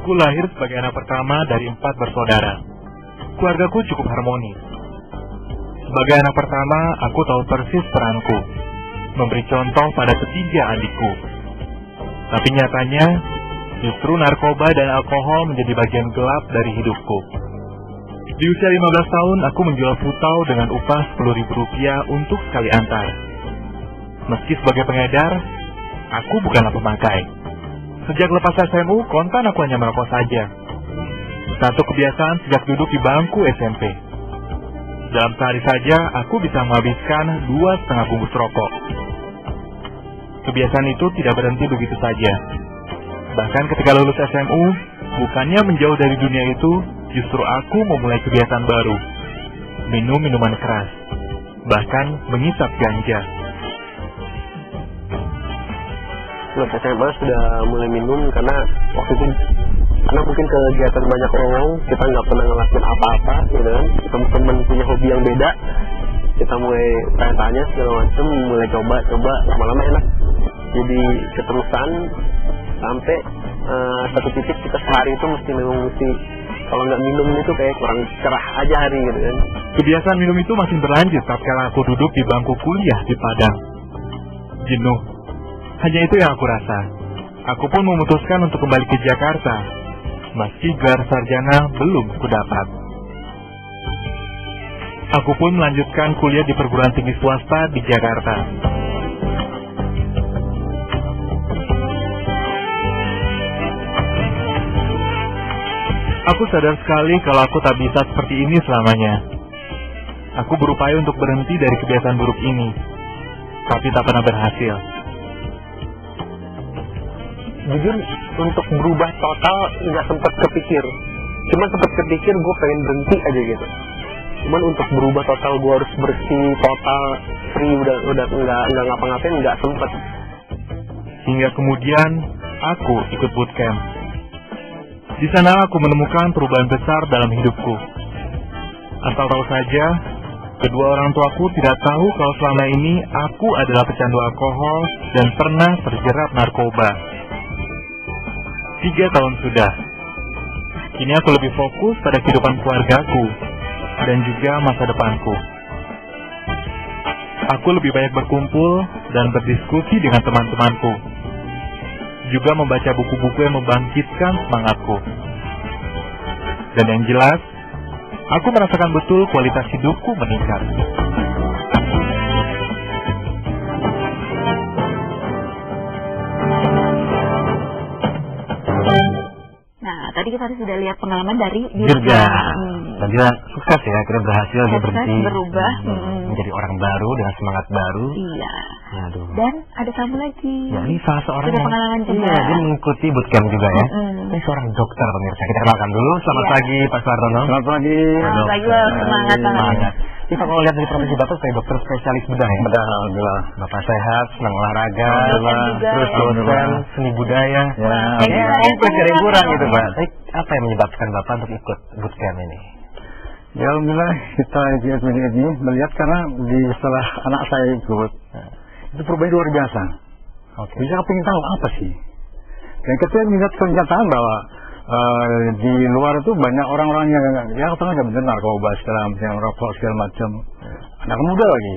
Aku lahir sebagai anak pertama dari 4 bersaudara. Keluargaku cukup harmonis. Sebagai anak pertama, aku tahu persis peranku, memberi contoh pada ketiga adikku. Tapi nyatanya, justru narkoba dan alkohol menjadi bagian gelap dari hidupku. Di usia 15 tahun, aku menjual putau dengan upah Rp10.000 untuk sekali antar. Meski sebagai pengedar, aku bukanlah pemakai. Sejak lepas SMU, kontan aku hanya merokok saja. Satu kebiasaan sejak duduk di bangku SMP. Dalam sehari saja, aku bisa menghabiskan 2,5 bungkus rokok. Kebiasaan itu tidak berhenti begitu saja. Bahkan ketika lulus SMU, bukannya menjauh dari dunia itu, justru aku memulai kebiasaan baru. Minum minuman keras. Bahkan mengisap ganja. Lulus SMA sudah mulai minum karena waktu itu mungkin kegiatan banyak orang, kita nggak pernah ngelakuin apa-apa gitu kan. Teman-teman punya hobi yang beda, kita mulai tanya-tanya segala macam, mulai coba lama-lama enak. Jadi keterusan sampai satu titik kita sehari itu mesti kalau nggak minum itu kayak kurang cerah aja hari gitu kan. Kebiasaan minum itu masih berlanjut tatkala aku duduk di bangku kuliah di Padang. Jenuh. Hanya itu yang aku rasa. Aku pun memutuskan untuk kembali ke Jakarta, meski gelar sarjana belum kudapat. Aku pun melanjutkan kuliah di perguruan tinggi swasta di Jakarta. Aku sadar sekali kalau aku tak bisa seperti ini selamanya. Aku berupaya untuk berhenti dari kebiasaan buruk ini, tapi tak pernah berhasil. Jujur untuk berubah total nggak sempat kepikir. Cuman sempat kepikir gue pengen berhenti aja gitu. Cuman untuk berubah total gue harus bersih total, free, udah nggak ngapa-ngapain, nggak sempet. Hingga kemudian aku ikut bootcamp. Di sana aku menemukan perubahan besar dalam hidupku. Asal tahu saja, kedua orang tuaku tidak tahu kalau selama ini aku adalah pecandu alkohol dan pernah terjerat narkoba. 3 tahun sudah. Kini aku lebih fokus pada kehidupan keluargaku dan juga masa depanku. Aku lebih banyak berkumpul dan berdiskusi dengan teman-temanku. Juga membaca buku-buku yang membangkitkan semangatku. Dan yang jelas, aku merasakan betul kualitas hidupku meningkat. Tadi kita sudah lihat pengalaman dari Dirga. Dan dia sukses ya, akhirnya berhasil dia berhenti berubah menjadi orang baru dengan semangat baru. Iya. Aduh. Dan ada tamu lagi. Ya, ini salah seorang sudah pengalaman juga. Iya, dia mengikuti bootcamp juga ya. Ini seorang dokter pemirsa. Kita kenalkan dulu. Selamat pagi Pak Sartono. Selamat pagi. Selamat pagi, semangat banget. Kita kalau lihat dari profesi Bapak sebagai dokter spesialis bedah ya. Bedah, alhamdulillah. Bapak sehat, senang olahraga, terus dosen seni budaya. Ya, komplit dari kurang gitu Pak. Apa yang menyebabkan Bapak untuk ikut bootcamp ini? Ya alhamdulillah kita ini melihat karena setelah anak saya ikut itu perubahan luar biasa. Bisa pengen tahu apa sih. Dan ketika melihat kenyataan bahwa di luar itu banyak orang-orang yang ya katanya nggak benar narkoba segala macam, rokok segala macam, anak muda lagi.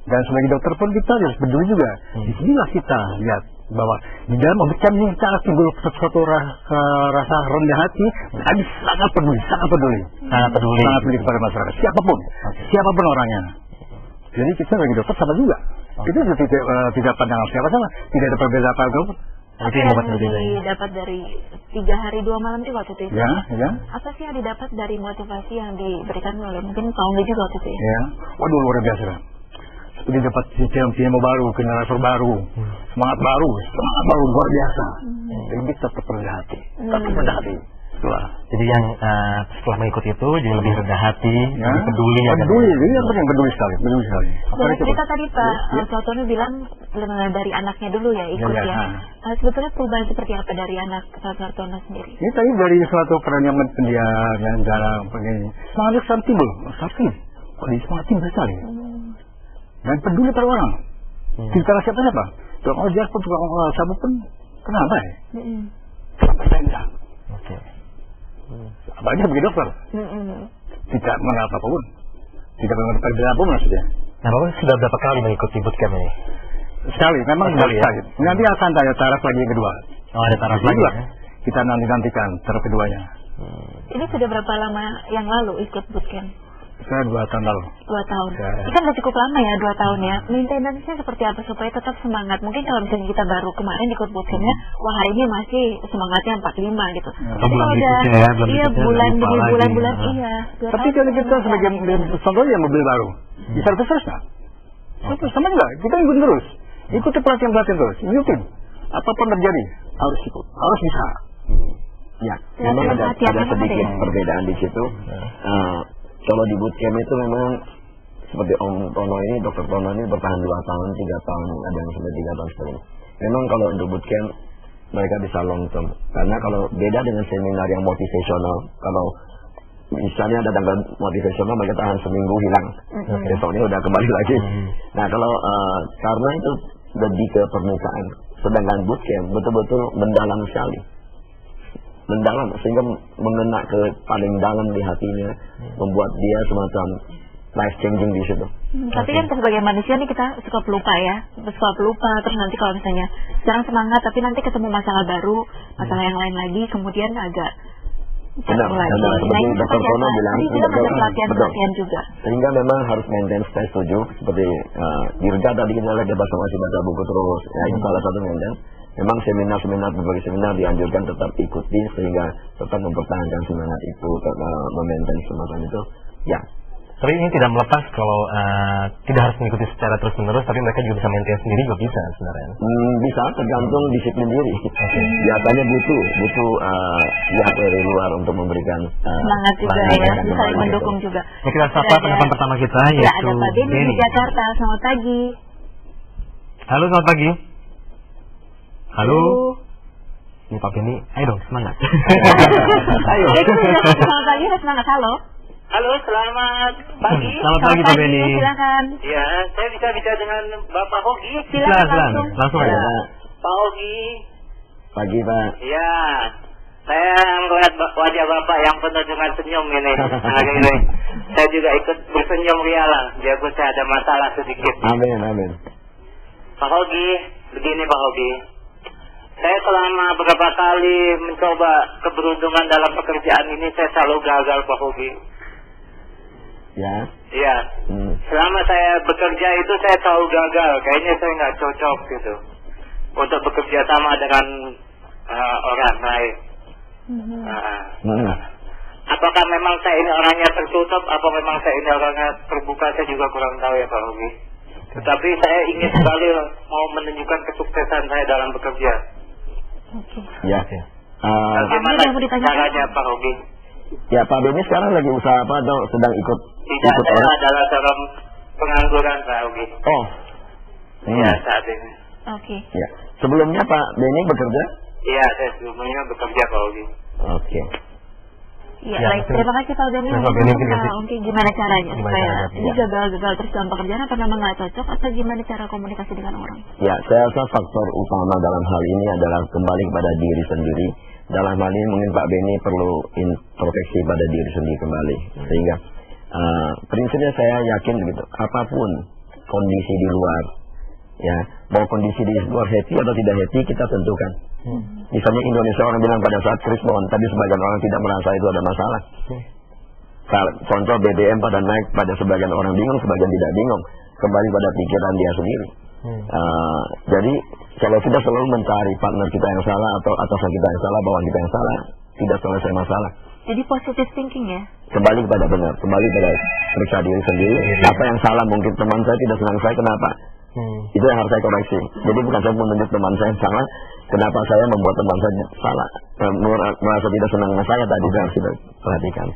Dan sebagai dokter pun kita harus peduli juga. Disinilah kita lihat bahwa di dalam bootcamp ini kita timbul suatu rasa rendah hati, kami sangat peduli kepada masyarakat, siapapun orangnya. Jadi kita sebagai dokter sama juga. Itu tidak pandangan siapa sama, tidak ada perbedaan apa-apa. Apa yang didapat dari 3 hari 2 malam itu waktu itu? Ya. Apa sih yang didapat dari motivasi yang diberikan oleh mungkin Pak Onggi juga waktu itu ya? Ya, waduh luar biasa. Seperti dapat sistem baru, generator baru, semangat baru luar biasa. Jadi kita tetap rendah hati. Itulah. Jadi yang setelah mengikuti itu jadi lebih rendah hati, lebih peduli. Ini yang penting peduli sekali. Kita tadi Pak Sartono bilang dari anaknya dulu ya ikut ya. Sebetulnya perubahan seperti apa dari anak Pak Sartono sendiri? Ini tadi dari suatu peran yang pendiam, yang jarang begini. Semangat timbul, semangat timbul sekali. Dan peduli pada orang. Kita siapa? Tukang ojek pun, tukang sabu pun, kenapa ya? Kenapa saya enggak? Oke. Banyak bagi dokter. Tidak mengenal apapun. Tidak mengenal perbedaan apapun maksudnya. Nah, Bapak sudah berapa kali mengikuti bootcamp ini? Sekali, memang sekali ya. Nanti akan ada taraf lagi yang kedua. Oh, ada taraf lagi ya? Kita nantikan taraf keduanya. Ini sudah berapa lama yang lalu ikut bootcamp? Saya 2 tahun lalu. 2 tahun. Ya. Ini kan udah cukup lama ya, 2 tahun ya. Maintenance-nya seperti apa supaya tetap semangat? Mungkin kalau misalnya kita baru kemarin ikut bootcamp-nya, wah hari ini masih semangatnya 45 gitu. Atau bulan berikutnya ya, iya, bulan demi bulan-bulan, iya. Tapi kalau kita sebagai contohnya mobil baru, di servis terus nggak? Itu sama juga, kita ikut terus. Ikuti pelatihan-pelatihan terus, ikutin. Apapun terjadi, harus ikut, harus bisa. Ya, memang ada sedikit perbedaan di situ. Kalau di bootcamp itu memang seperti Om Tono ini, Dr. Tono ini bertahan 2 tahun, 3 tahun, ada yang sampai 3 tahun seperti ini. Memang kalau untuk bootcamp mereka bisa long term. Karena kalau beda dengan seminar yang motivasional, kalau misalnya ada tanggal motivasional mereka tahan seminggu hilang, besoknya udah kembali lagi. Nah kalau karena itu lebih ke permukaan, sedangkan bootcamp betul-betul mendalam sekali. Mendalam sehingga mengena ke paling dalam di hatinya, membuat dia semacam life changing di situ. Tapi kan sebagai manusia nih kita suka pelupa ya, terus nanti kalau misalnya sekarang semangat tapi nanti ketemu masalah baru, masalah yang lain lagi, kemudian agak benar, seperti Dr. Tono bilang, pelatihan juga. Sehingga memang harus maintain, saya setuju. Seperti Dirga tadi kita lagi masih baca buku terus, ya itu salah satu maintain. Memang seminar-seminar, berbagai seminar dianjurkan tetap ikuti sehingga tetap mempertahankan semangat itu, memaintain semacam itu. Ya. Tapi ini tidak melepas kalau tidak harus mengikuti secara terus-menerus, tapi mereka juga bisa maintain sendiri juga bisa sebenarnya. Bisa, tergantung disiplin diri. Biasanya butuh pihak dari luar untuk memberikan semangat juga ya, bisa mendukung juga. Ya, kita sapa penonton pertama kita yaitu ada Pak Beni di Jakarta. Selamat pagi. Halo, selamat pagi. Halo. Ini Pak Beni, ayo dong semangat. Ayo. Selamat pagi, semangat. Halo. Halo, selamat pagi. Selamat pagi Pak Beni. Silakan. Ya, saya bisa bicara dengan Bapak Hogi. Silakan langsung aja. Pak Hogi. Pagi Pak. Ya, saya melihat wajah Bapak yang penuh dengan senyum ini. Saya juga ikut bersenyum rialah. Biarpun saya ada masalah sedikit. Amin. Pak Hogi, begini Pak Hogi. Saya selama beberapa kali mencoba keberuntungan dalam pekerjaan ini, saya selalu gagal Pak Hogi. Ya. Iya. Selama saya bekerja itu saya selalu gagal. Kayaknya saya nggak cocok gitu untuk bekerja sama dengan orang lain. Apakah memang saya ini orangnya tertutup, atau memang saya ini orangnya terbuka, saya juga kurang tahu ya Pak Hogi. Tetapi saya ingin sekali mau menunjukkan kesuksesan saya dalam bekerja. Ya. Bagaimana caranya Pak Hogi? Ya Pak Beni sekarang lagi usaha apa atau sedang ikut? Tidak, saya adalah seorang pengangguran Pak Hogi. Oh. Iya, saat ini. Oke. Ya. Sebelumnya Pak Beni bekerja? Iya, saya sebelumnya bekerja Pak Hogi. Oke. Ya, baik. Terima kasih Pak Beni. Mungkin gimana caranya supaya ini gagal terus dalam pekerjaan, atau memang nggak cocok, atau gimana cara komunikasi dengan orang? Ya, saya rasa faktor utama dalam hal ini adalah kembali kepada diri sendiri. Dalam hal ini mungkin Pak Beni perlu introspeksi pada diri sendiri kembali. Sehingga prinsipnya saya yakin begitu, apapun kondisi di luar, ya, mau kondisi di luar happy atau tidak happy kita tentukan. Misalnya Indonesia orang bilang pada saat Krismon, tadi sebagian orang tidak merasa itu ada masalah. Contoh BBM pada naik, pada sebagian orang bingung, sebagian tidak bingung. Kembali pada pikiran dia sendiri. Jadi kalau kita selalu mencari partner kita yang salah atau atasan kita yang salah, bawahan kita yang salah, tidak selesai masalah. Jadi positive thinking ya? Kembali kepada benar, kembali pada periksa diri sendiri. Apa yang salah, mungkin teman saya tidak senang saya, kenapa? Itu yang harus saya koreksi. Jadi bukan saya menunjuk teman saya yang salah, kenapa saya membuat teman saya salah, merasa tidak senang dengan saya, tadi saya harus kita perhatikan.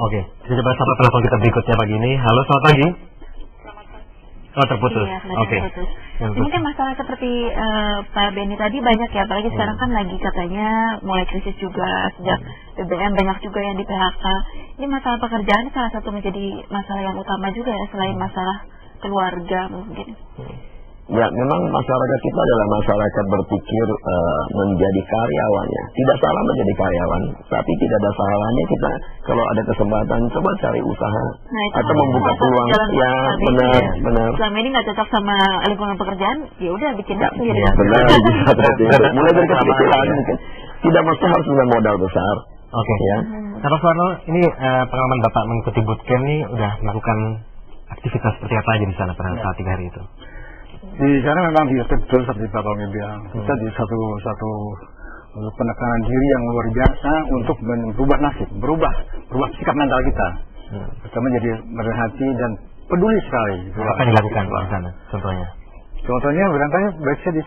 Oke, kita coba sapa telepon kita berikutnya pagi ini. Halo, selamat pagi. Oh, terputus. Iya, Oke. Ini kan masalah seperti Pak Beni tadi banyak ya, apalagi sekarang kan lagi katanya mulai krisis juga, sejak BBM banyak juga yang di PHK. Ini masalah pekerjaan salah satu menjadi masalah yang utama juga ya, selain masalah keluarga mungkin. Ya, memang masyarakat kita adalah masyarakat berpikir menjadi karyawannya. Tidak salah menjadi karyawan, tapi tidak ada salahnya kita kalau ada kesempatan coba cari usaha atau membuka peluang. Ya, benar. Selama ini nggak cocok sama lingkungan pekerjaan, ya udah bikin sendiri. Ya, benar. Mulai dari kecil-kecilan mungkin. Tidak mesti harus punya modal besar. Oke. Ya. Nah, Pak Suwarno, ini pengalaman Bapak mengikuti bootcamp ini udah melakukan aktivitas seperti apa aja di sana pada saat 3 hari itu? Di sana memang betul seperti Bapak Omi bilang, kita di satu penekanan diri yang luar biasa untuk berubah nasib, berubah sikap mental kita. Pertama jadi merendah hati dan peduli sekali. Apa yang dilakukan Pak di sana? Contohnya? Contohnya barangkali baca di